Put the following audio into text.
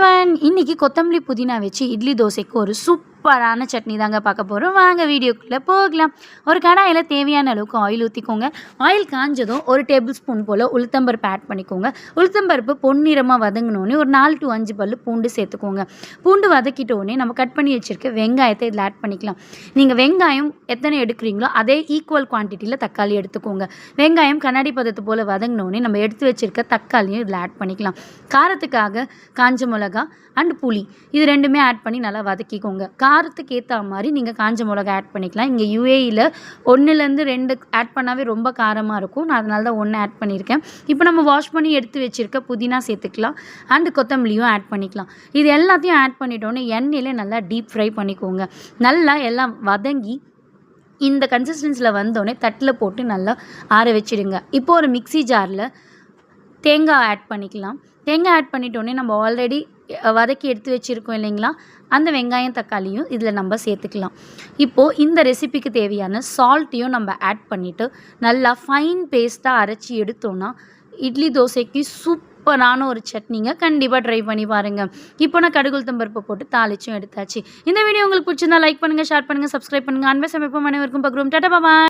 Everyone இன்னைக்கு கொத்தமல்லி புதினா வச்சு இட்லி தோசைக்கு ஒரு சூப்பரான சட்னி தாங்க பார்க்க போகிறோம். வாங்க வீடியோக்குள்ளே போகலாம். ஒரு கடாயில் தேவையான அளவுக்கு ஆயில் ஊற்றிக்கோங்க. ஆயில் காஞ்சதும் ஒரு டேபிள் ஸ்பூன் போல் உளுத்தம்பருப்பு ஆட் பண்ணிக்கோங்க. உளுத்தம்பருப்பு பொன்னிறமாக வதங்கினோடனே ஒரு 4 to 5 பல் பூண்டு சேர்த்துக்கோங்க. பூண்டு வதக்கிட்டோடனே நம்ம கட் பண்ணி வச்சுருக்க வெங்காயத்தை இதில் ஆட் பண்ணிக்கலாம். நீங்கள் வெங்காயம் எத்தனை எடுக்கிறீங்களோ அதே ஈக்குவல் குவான்டிட்டியில் தக்காளி எடுத்துக்கோங்க. வெங்காயம் கண்ணாடி பதத்து போல் வதங்கினோடனே நம்ம எடுத்து வச்சுருக்க தக்காளியும் இதில் ஆட் பண்ணிக்கலாம். காரத்துக்காக காஞ்ச மிளகா அண்ட் புளி இது ரெண்டுமே ஆட் பண்ணி நல்லா வதக்கிக்கோங்க. காரத்துக்கு ஏற்ற மாதிரி நீங்கள் காஞ்ச மிளகா ஆட் பண்ணிக்கலாம். இங்கே யுஏஇயில் 1லேருந்து 2 ஆட் பண்ணாவே ரொம்ப காரமாக இருக்கும். நான் அதனால தான் 1 ஆட் பண்ணியிருக்கேன். இப்போ நம்ம வாஷ் பண்ணி எடுத்து வச்சுருக்க புதினா சேர்த்துக்கலாம் அண்டு கொத்தமல்லியும் ஆட் பண்ணிக்கலாம். இது எல்லாத்தையும் ஆட் பண்ணிட்டோன்னே எண்ணெயில் நல்லா டீப் ஃப்ரை பண்ணிக்கோங்க. நல்லா எல்லாம் வதங்கி இந்த கன்சிஸ்டன்சியில் வந்தோடனே தட்டில் போட்டு நல்லா ஆற வச்சிடுங்க. இப்போது ஒரு மிக்ஸி ஜாரில் தேங்காய் ஆட் பண்ணிக்கலாம். தேங்காய் ஆட் பண்ணிட்டோன்னே நம்ம ஆல்ரெடி வதக்கி எடுத்து வச்சுருக்கோம் இல்லைங்களா, அந்த வெங்காயம் தக்காளியும் இதில் நம்ம சேர்த்துக்கலாம். இப்போது இந்த ரெசிபிக்கு தேவையான சால்ட்டையும் நம்ம ஆட் பண்ணிவிட்டு நல்லா ஃபைன் பேஸ்ட்டாக அரைச்சி எடுத்தோன்னா இட்லி தோசைக்கு சூப்பரான ஒரு சட்னிங்க. கண்டிப்பாக ட்ரை பண்ணி பாருங்கள். இப்போ நான் கடுகு உளுத்தம் பருப்பு போட்டு தாளிச்சும் எடுத்தாச்சு. இந்த வீடியோ உங்களுக்கு பிடிச்சிருந்தா லைக் பண்ணுங்கள், ஷேர் பண்ணுங்கள், சப்ஸ்கிரைப் பண்ணுங்கள். அன்பை சமைப்போம் அனைவருக்கும் பார்க்குறோம். டாடா பாய்.